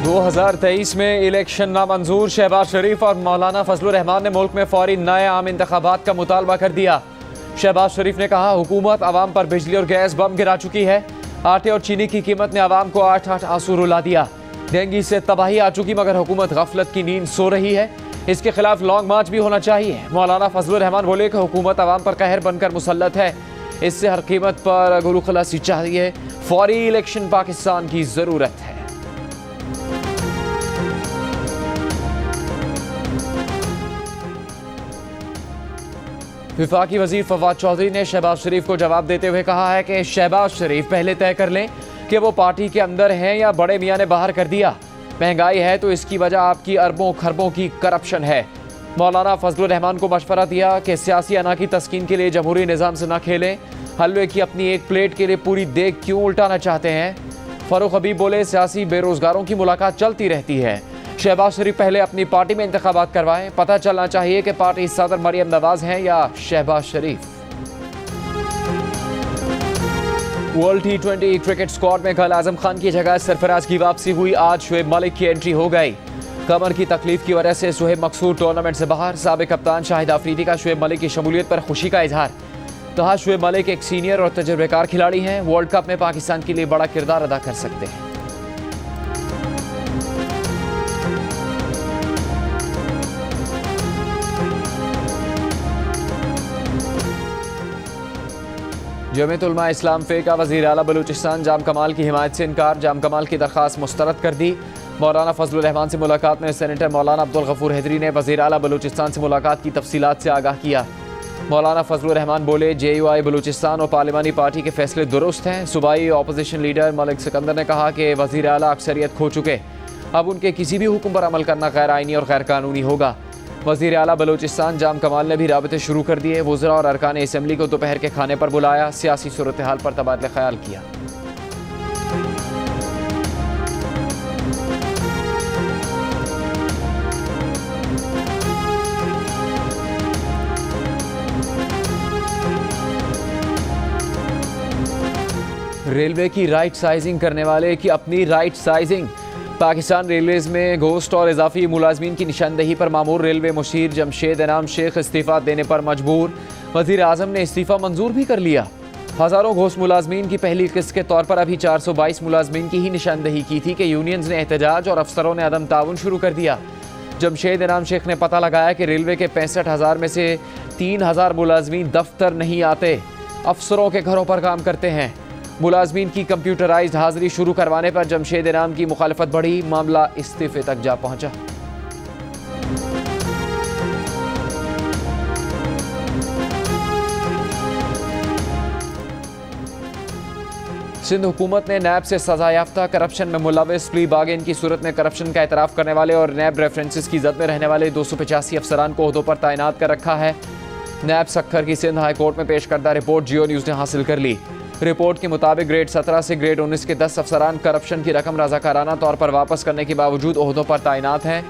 2023 में इलेक्शन नामंजूर, शहबाज शरीफ और मौलाना फजलुर रहमान ने मुल्क में फौरी नए आम इंतखाबात का मुतालबा कर दिया। शहबाज शरीफ ने कहा, हुकूमत आवाम पर बिजली और गैस बम गिरा चुकी है। आटे और चीनी की कीमत ने आवाम को 8-8 आंसू रुला दिया। डेंगू से तबाही आ चुकी, मगर हुकूमत गफलत की नींद सो रही है। इसके खिलाफ लॉन्ग मार्च भी होना चाहिए। मौलाना फजलुर रहमान बोले कि हुकूमत आवाम पर कहर बनकर मुसल्लत है, इससे हर कीमत पर गुलू खलासी चाहिए। फौरी इलेक्शन पाकिस्तान की जरूरत है। विफाकी वजीर फवाद चौधरी ने शहबाज शरीफ को जवाब देते हुए कहा है कि शहबाज शरीफ पहले तय कर लें कि वो पार्टी के अंदर हैं या बड़े मियां ने बाहर कर दिया। महंगाई है तो इसकी वजह आपकी अरबों खरबों की करप्शन है। मौलाना फजलुर रहमान को मशवरा दिया कि सियासी अना की तस्कीन के लिए जमहूरी निज़ाम से न खेलें। हलवे की अपनी एक प्लेट के लिए पूरी देग क्यों उल्टाना चाहते हैं। फरूख हबीब बोले, सियासी बेरोजगारों की मुलाकात चलती रहती है। शहबाज शरीफ पहले अपनी पार्टी में इंतखाबात करवाएं। पता चलना चाहिए कि पार्टी सदर मरियम नवाज हैं या शहबाज शरीफ। वर्ल्ड T20 क्रिकेट स्क्वाड में कल आजम खान की जगह सरफराज की वापसी हुई। आज शुएब मलिक की एंट्री हो गई। कमर की तकलीफ की वजह से सुहेब मकसूद टूर्नामेंट से बाहर। साबिक कप्तान शाहिद अफरीदी का शुएब मलिक की शमूलियत पर खुशी का इजहार। कहा, शुएब मलिक एक सीनियर और तजुर्बेकार खिलाड़ी हैं, वर्ल्ड कप में पाकिस्तान के लिए बड़ा किरदार अदा कर सकते हैं। जमीयत उलमा इस्लाम फे का वज़ीर आला बलूचिस्तान जाम कमाल की हिमायत से इनकार। जाम कमाल की दरख्वास्त मुस्तरद कर दी। मौलाना फजलुर रहमान से मुलाकात में सेनेटर मौलाना अब्दुल गफूर हैदरी ने वज़ीर आला बलूचिस्तान से मुलाकात की तफसीलात से आगाह किया। मौलाना फजलुर रहमान बोले, JUI बलूचिस्तान और पार्लिमानी पार्टी के फैसले दुरुस्त हैं। सूबाई अपोजिशन लीडर मलिक सिकंदर ने कहा कि वज़ीर आला अक्सरियत खो चुके, अब उनके किसी भी हुक्म पर अमल करना गैर आइनी और गैर कानूनी होगा। वज़ीर आला बलूचिस्तान जाम कमाल ने भी राबते शुरू कर दिए। वज़रा और अरकान असम्बली को दोपहर के खाने पर बुलाया। सियासी सूरत हाल पर तबादला ख्याल किया। रेलवे की राइट साइजिंग करने वाले की अपनी राइट साइजिंग। पाकिस्तान रेलवेज में घोस्ट और इजाफी मुलाजमीन की निशानदेही पर मामूर रेलवे मुशीर जमशेद इनाम शेख इस्तीफ़ा देने पर मजबूर। वज़ीर आज़म ने इस्तीफ़ा मंजूर भी कर लिया। हज़ारों घोस्ट मुलाजमीन की पहली किस्त के तौर पर अभी 422 मुलाजमीन की ही निशानदेही की थी कि यूनियंस ने एहतजाज और अफसरों ने अदम ताउन शुरू कर दिया। जमशेद इनाम शेख ने पता लगाया कि रेलवे के 65,000 में से 3,000 मुलाजमीन दफ्तर नहीं आते, अफसरों के घरों पर काम करते हैं। मुलाजमीन की कंप्यूटराइज्ड हाजिरी शुरू करवाने पर जमशेद इनाम की मुखालफत बढ़ी। मामला इस्तीफे तक जा पहुंचा। सिंध हुकूमत ने नैब से सजा याफ्ता करप्शन में मुलविस प्ली बार्गेन की सूरत में करप्शन का एतराफ़ करने वाले और नैब रेफरेंसेस की जद में रहने वाले 285 अफसरान को ओहदों पर तैनात कर रखा है। नैब सखर की सिंध हाई कोर्ट में पेश करदा रिपोर्ट जियो न्यूज़ ने हासिल कर ली। रिपोर्ट के मुताबिक ग्रेड 17 से ग्रेड 19 के 10 अफसरान करप्शन की रकम रज़ाकाराना तौर पर वापस करने के बावजूद ओहदों पर तैनात हैं।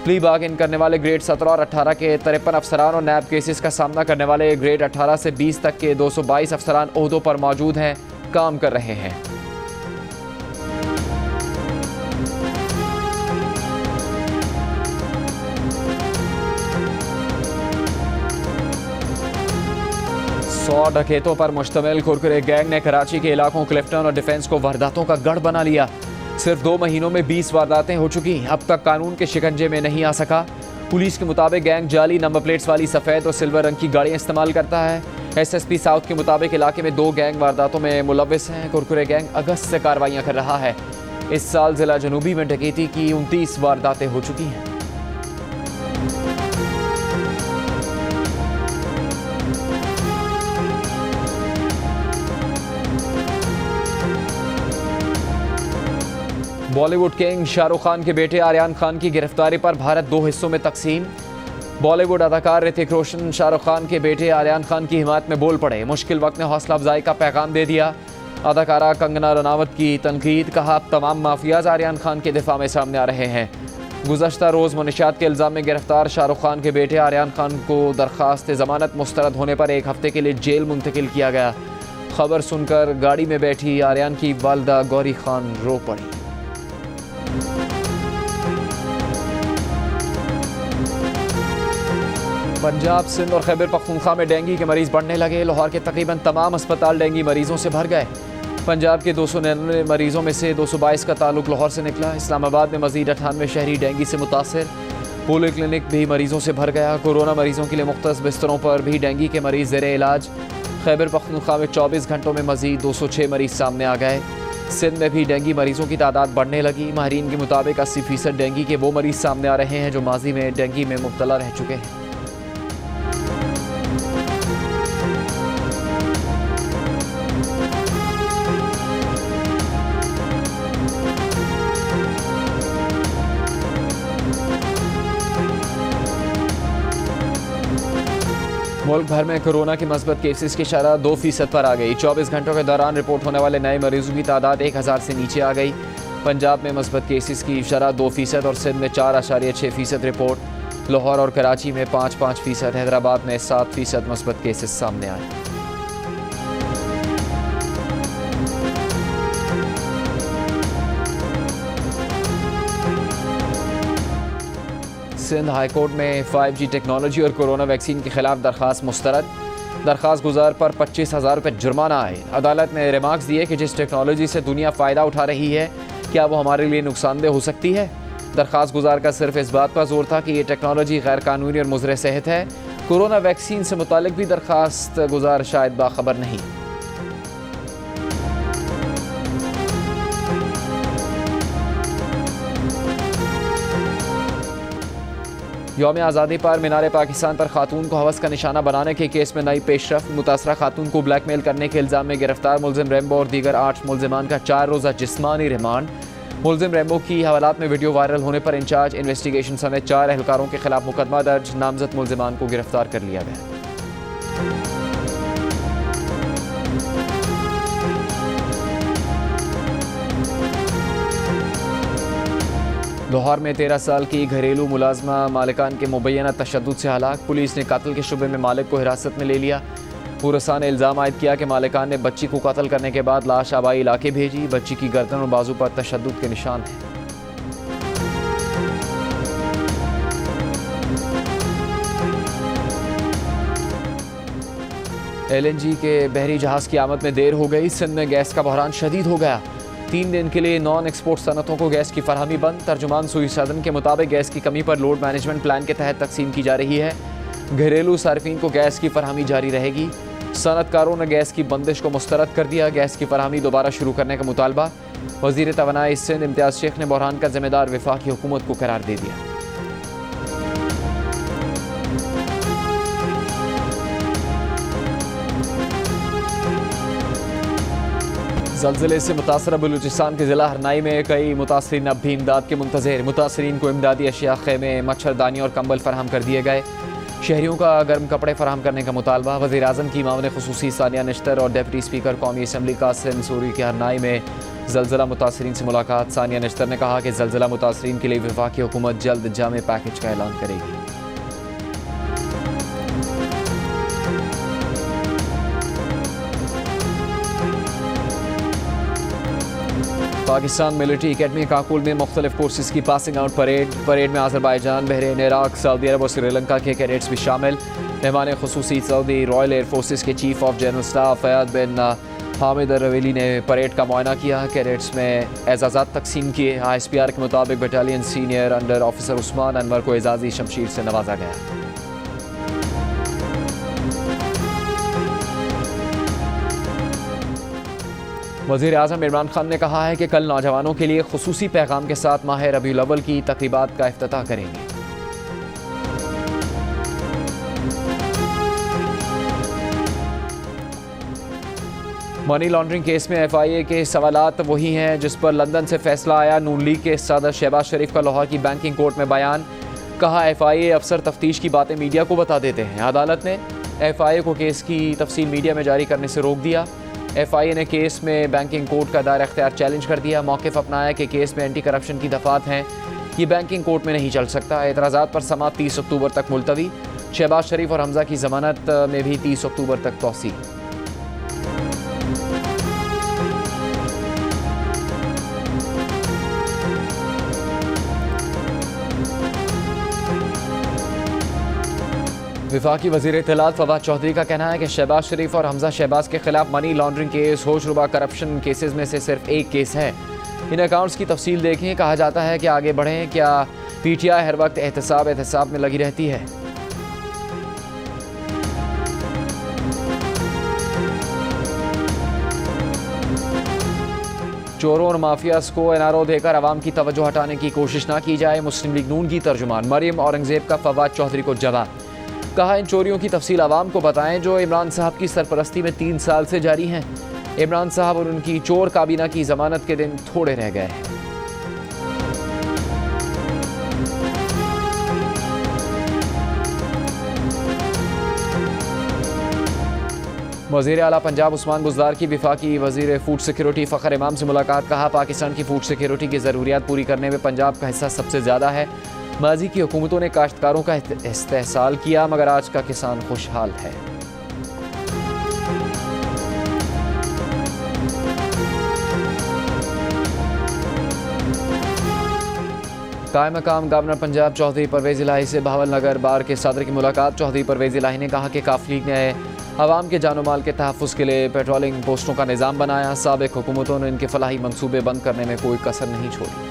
प्ली बार्गेन करने वाले ग्रेड 17 और 18 के 53 अफसरान और नैब केसेस का सामना करने वाले ग्रेड 18 से 20 तक के 222 अफसरान ओहदों पर मौजूद हैं, काम कर रहे हैं। सौ डकैतों पर मुश्तमिल कुरकुरे गैंग ने कराची के इलाकों क्लिफ्टन और डिफेंस को वारदातों का गढ़ बना लिया। सिर्फ 2 महीनों में 20 वारदातें हो चुकी। अब तक कानून के शिकंजे में नहीं आ सका। पुलिस के मुताबिक गैंग जाली नंबर प्लेट्स वाली सफ़ेद और सिल्वर रंग की गाड़ियां इस्तेमाल करता है। SSP साउथ के मुताबिक इलाके में 2 गैंग वारदातों में मुलविस हैं। कुरकुरे गैंग अगस्त से कार्रवाइयाँ कर रहा है। इस साल जिला जनूबी में डकैती की 29 वारदातें हो चुकी हैं। बॉलीवुड किंग शाहरुख खान के बेटे आर्यन खान की गिरफ्तारी पर भारत 2 हिस्सों में तकसीम। बॉलीवुड अदाकार ऋतिक रोशन शाहरुख खान के बेटे आर्यन खान की हिमायत में बोल पड़े। मुश्किल वक्त में हौसला अफजाई का पैगाम दे दिया। अदाकारा कंगना रनावत की तनकीद। कहा, अब तमाम माफियाज आर्यन खान के दिफा में सामने आ रहे हैं। गुज़श्ता रोज़ मुनशियात के इल्ज़ाम में गिरफ्तार शाहरुख खान के बेटे आर्यन खान को दरख्वास्त ज़मानत मुस्तरद होने पर 1 हफ्ते के लिए जेल मुंतकिल किया गया। खबर सुनकर गाड़ी में बैठी आर्यन की वालदा गौरी खान रो पड़ी। पंजाब, सिंध और खैबर पख्तूनख्वा में डेंगू के मरीज बढ़ने लगे। लाहौर के तकरीबन तमाम अस्पताल डेंगू मरीजों से भर गए। पंजाब के 299 मरीजों में से 222 का ताल्लुक लाहौर से निकला। इस्लामाबाद में मजीद 98 शहरी डेंगू से मुतासर। पोलियो क्लिनिक भी मरीजों से भर गया। कोरोना मरीजों के लिए मुख्तलिफ बिस्तरों पर भी डेंगू के मरीज ज़ेरे इलाज। खैबर पख्तूनख्वा में 24 घंटों में मजीद 206 मरीज सामने आ गए। सिंध में भी डेंगू मरीजों की तादाद बढ़ने लगी। माहिरीन के मुताबिक 80% डेंगू के वो मरीज सामने आ रहे हैं जो माजी में डेंगू में मुब्तला रह चुके हैं। मुल्क भर में कोरोना के मस्बत केसेस की शरह 2% पर आ गई। 24 घंटों के दौरान रिपोर्ट होने वाले नए मरीजों की तादाद 1000 से नीचे आ गई। पंजाब में मस्बत केसेस की शरह 2% और सिंध में 4.6% रिपोर्ट। लाहौर और कराची में 5.5%, हैदराबाद में 7% मस्बत केसेस सामने आए। सिंध हाई कोर्ट में 5G टेक्नोलॉजी और कोरोना वैक्सीन के खिलाफ दरख्वास्त मुस्तरद। दरख्वास्त गुजार पर 25,000 रुपये जुर्माना आए। अदालत ने रिमार्क्स दिए कि जिस टेक्नोलॉजी से दुनिया फ़ायदा उठा रही है, क्या वो हमारे लिए नुकसानदेह हो सकती है। दरख्वास्त गुजार का सिर्फ इस बात पर जोर था कि ये टेक्नोलॉजी गैर कानूनी और मुज़र सेहत है। कोरोना वैक्सीन से मुतालिक भी दरख्वास्त गुजार शायद बाखबर नहीं। यौम आज़ादी पर मीनार पाकिस्तान पर खातून को हवस का निशाना बनाने के केस में नई पेशरफ। मुतासरा खातून को ब्लैकमेल करने के इल्ज़ाम में गिरफ्तार मुलजिम रेम्बो और दीगर 8 मुलजिमान का 4 रोज़ा जिस्मानी रिमांड। मुलजिम रेम्बो की हवालात में वीडियो वायरल होने पर इंचार्ज इन्वेस्टिगेशन समेत 4 एहलकारों के खिलाफ मुकदमा दर्ज। नामजद मुलजिमान को गिरफ्तार कर लिया गया। लाहौर में 13 साल की घरेलू मुलाजमा मालिकान के मुबैना तशद्दुद से हलाक। पुलिस ने कत्ल के शुबे में मालिक को हिरासत में ले लिया। पुरसा ने इल्ज़ाम आयद किया कि मालिकान ने बच्ची को कत्ल करने के बाद लाश आबाई इलाके भेजी। बच्ची की गर्दन और बाजू पर तशद्दुद के निशान हैं। LNG के बहरी जहाज़ की आमद में देर हो गई। सिंध में गैस का बहरान शदीद हो गया। 3 दिन के लिए नॉन एक्सपोर्ट सनतों को गैस की फरहमी बंद। तर्जुमान सुई सदन के मुताबिक गैस की कमी पर लोड मैनेजमेंट प्लान के तहत तकसीम की जा रही है। घरेलू सार्फिन को गैस की फरहमी जारी रहेगी। सनतकारों ने गैस की बंदिश को मुस्तरद कर दिया। गैस की फरहमी दोबारा शुरू करने का मुतालबा। वज़ीर तवानाई सिंध इम्तियाज़ शेख ने बहरान का जिम्मेदार वफाकी हुकूमत को करार दे दिया। ज़लज़ले से मुतासर बलूचिस्तान के ज़िला हरनाई में कई मुतासरीन अब भी इमदाद के मुंतज़िर। मुतासरीन को इमदादी अशिया खेमे, मच्छरदानी और कंबल फराहम कर दिए गए। शहरियों का गर्म कपड़े फराहम करने का मुतालबा। वज़ीर आज़म की मामले ख़ुसूसी सानिया निश्तर और डिप्टी स्पीकर कौमी असम्बली कासिम सूरी के हरनाई में ज़लज़ला मुतासरीन से मुलाकात। सानिया निश्तर ने कहा कि ज़लज़ला मुतासरीन के लिए वफाकी हुकूमत जल्द जामे पैकेज का ऐलान करेगी। पाकिस्तान मिलिट्री अकेडमी काकुल में मुख्तलिफ कोर्सेज़ की पासिंग आउट परेड में आज़रबाईजान, बहरीन, इराक, सऊदी अरब और श्रीलंका के कैडेट्स भी शामिल। मेहमान खुसूसी सऊदी रॉयल एयर फोर्सेस के chief of general staff Fayad बिन हामिद रवेली ने परेड का मुआयना किया। कैडेट्स में एजाज़ात तकसीम किए। ISPR के मुताबिक battalion senior under officer Usman Anwar को एजाज़ी शमशीर से नवाजा गया। वज़ीर आज़म इमरान खान ने कहा है कि कल नौजवानों के लिए खुसूसी पैगाम के साथ माह रबीउल अव्वल की तक़रीबात का इफ्तिताह करेंगे। मनी लॉन्ड्रिंग केस में FIA के सवालात वही हैं जिस पर लंदन से फैसला आया। नून लीग के सदर शहबाज शरीफ का लाहौर की बैंकिंग कोर्ट में बयान। कहा FIA अफसर तफ्तीश की बातें मीडिया को बता देते हैं। अदालत ने FIA को केस की तफसील मीडिया में जारी करने से रोक दिया। FIA ने केस में बैंकिंग कोर्ट का दायरा इख्तियार चैलेंज कर दिया। मौक़िफ़ अपनाया कि केस में एंटी करप्शन की दफ़ात हैं, ये बैंकिंग कोर्ट में नहीं चल सकता। एतराज़ात पर समाअत 30 अक्टूबर तक मुलतवी। शहबाज शरीफ और हमज़ा की ज़मानत में भी 30 अक्टूबर तक तौसी। वफाकी वज़ीर इत्तलात फवाद चौधरी का कहना है कि शहबाज शरीफ और हमजा शहबाज के खिलाफ मनी लॉन्ड्रिंग केस होशरुबा करप्शन केसेस में से सिर्फ एक केस है। इन अकाउंट्स की तफसील देखें। कहा जाता है कि आगे बढ़ें। क्या PTI हर वक्त एहतसाब में लगी रहती है? चोरों और माफियाज को NRO देकर आवाम की तवज्जो हटाने की कोशिश ना की जाए। मुस्लिम लीग नून की तर्जुमान मरियम औरंगजेब का फवाद चौधरी को जवाब। कहा, इन चोरियों की तफसील आवाम को बताएं जो इमरान साहब की सरपरस्ती में 3 साल से जारी हैं। इमरान साहब और उनकी चोर काबीना की जमानत के दिन थोड़े रह गए हैं। वज़ीर आला पंजाब उस्मान बुज़दार की वफाकी वज़ीर फूड सिक्योरिटी फ़खर इमाम से मुलाकात। कहा, पाकिस्तान की फूड सिक्योरिटी की ज़रूरियात पूरी करने में पंजाब का हिस्सा सबसे ज़्यादा है। माजी की हुकूमतों ने काश्तकारों का इस्तेहसाल किया मगर आज का किसान खुशहाल है। कायम मकाम गवर्नर पंजाब चौधरी परवेज़ इलाही से बहावल नगर बार के सदर की मुलाकात। चौधरी परवेज़ इलाही ने कहा कि काफ लीग ने आवाम के जानो माल के तहफ़्फ़ुज़ के लिए पेट्रोलिंग पोस्टों का निज़ाम बनाया। साबिक़ हुकूमतों ने इनके फलाही मनसूबे बंद करने में कोई कसर नहीं छोड़ी।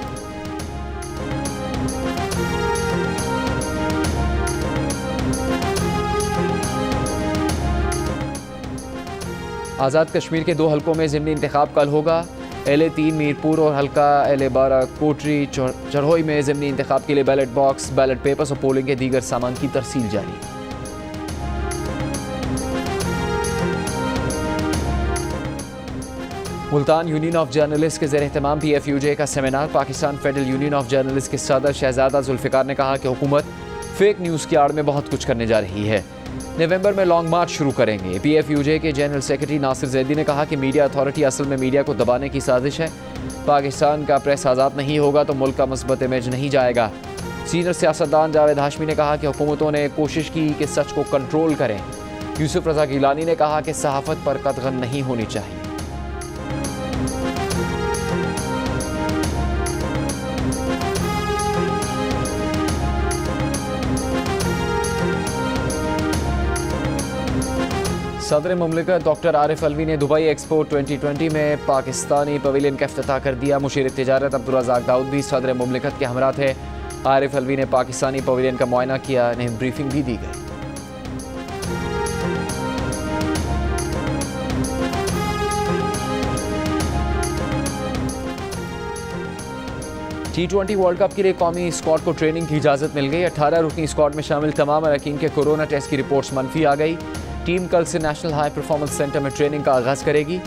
आज़ाद कश्मीर के 2 हलकों में ज़िमनी इंतखाब कल होगा। LA3 मीरपुर और हल्का LA12 कोटरी चरहोई में ज़िमनी इंतखाब के लिए बैलेट बॉक्स, बैलेट पेपर्स और पोलिंग के दीगर सामान की तरसील जारी। मुल्तान यूनियन ऑफ जर्नलिस्ट के ज़ेर एहतमाम PFUJ का seminar. Pakistan federal union of journalist के सदर शहजादा जुल्फ़िकार ने कहा कि हुकूमत फेक न्यूज़ की आड़ में बहुत कुछ करने जा रही है। नवंबर में लॉन्ग मार्च शुरू करेंगे। PFUJ के जनरल सेक्रेटरी नासिर जैदी ने कहा कि मीडिया अथॉरिटी असल में मीडिया को दबाने की साजिश है। पाकिस्तान का प्रेस आज़ाद नहीं होगा तो मुल्क का मस्बत इमेज नहीं जाएगा। सीनियर सियासतदान जावेद हाशमी ने कहा कि हुकूमतों ने कोशिश की कि सच को कंट्रोल करें। यूसुफ रज़ा गिलानी ने कहा कि सहाफ़त पर कतगन नहीं होनी चाहिए। सदर मुमलिकत डॉक्टर आरिफ अलवी ने दुबई एक्सपो 2020 में पाकिस्तानी पवेलियन का इफ्तिताह कर दिया। मुशीर तिजारत अब्दुर्रज़ाक दाऊद भी सदर मुमलिकत के हमरा थे। आरिफ अलवी ने पाकिस्तानी पवेलियन का मुआयना किया। इन्हें ब्रीफिंग भी दी गई। T20 वर्ल्ड कप के लिए कौमी स्क्वाड को ट्रेनिंग की इजाज़त मिल गई। 18 रुकनी स्क्वाड में शामिल तमाम अरकान के कोरोना टेस्ट की रिपोर्ट्स मनफी आ गई। टीम कल से नेशनल हाई परफॉर्मेंस सेंटर में ट्रेनिंग का आगाज़ करेगी।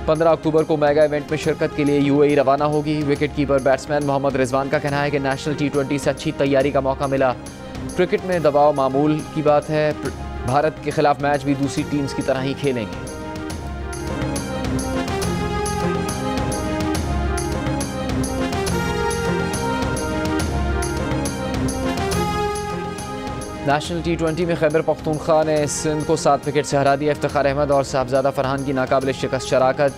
15 अक्टूबर को मेगा इवेंट में शिरकत के लिए UAE रवाना होगी। Wicket keeper batsman Mohammad Rizwan का कहना है कि नेशनल T20 से अच्छी तैयारी का मौका मिला। क्रिकेट में दबाव मामूल की बात है। भारत के खिलाफ मैच भी दूसरी टीम्स की तरह ही खेलेंगे। नेशनल T20 में खैबर पख्तूनख्वा ने सिंध को 7 विकेट से हरा दिया। इफ्तिखार अहमद और साहबजादा फरहान की नाकाबिल शिकस्त शराकत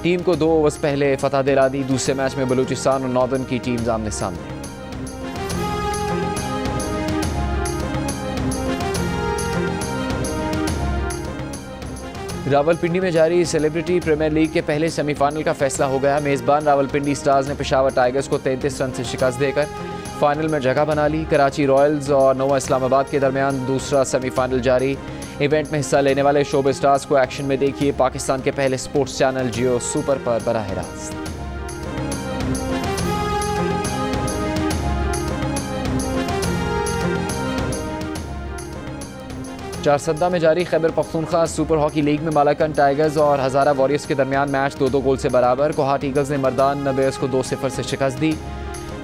टीम को 2 ओवर्स पहले फतह दिला दी। दूसरे मैच में बलूचिस्तान और नॉर्दर्न की टीम्स आमने सामने। रावलपिंडी में जारी सेलिब्रिटी प्रीमियर लीग के पहले सेमीफाइनल का फैसला हो गया। मेज़बान रावलपिंडी स्टार्स ने पेशावर टाइगर्स को 33 रन से शिकस्त देकर फाइनल में जगह बना ली। कराची रॉयल्स और नोवा इस्लामाबाद के दरमियान दूसरा सेमीफाइनल जारी। इवेंट में हिस्सा लेने वाले शोबे स्टार्स को एक्शन में देखिए पाकिस्तान के पहले स्पोर्ट्स चैनल जियो सुपर पर बराह रास्त। चारसद्दा में जारी Khyber Pakhtunkhwa super hockey league में मालाकन टाइगर्स और हज़ारा वॉरियर्स के दरमियान मैच 2-2 गोल से बराबर। कोहाट ईगल्स ने मर्दान बेयर्स को 2-0 से शिकस्त दी।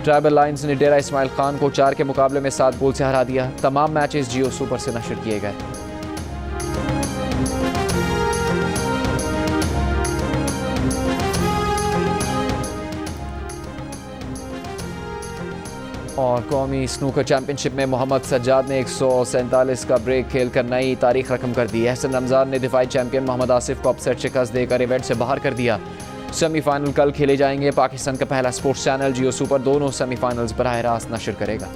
ट्राइबल लाइन्स ने डेरा इस्माइल खान को 4 के मुकाबले में 7 गोल से हरा दिया। तमाम मैचेस जियो सुपर से नशर किए गए। और कौमी स्नूकर चैंपियनशिप में मोहम्मद सज्जाद ने 147 का ब्रेक खेलकर नई तारीख रकम कर दी। एहसन रमज़ान ने दिफाई चैंपियन मोहम्मद आसिफ को अपसेट शिकस्त देकर इवेंट से बाहर कर दिया। सेमीफाइनल कल खेले जाएंगे। पाकिस्तान का पहला स्पोर्ट्स चैनल जियो सुपर दोनों सेमीफाइनल्स बराह रास्त नशर करेगा।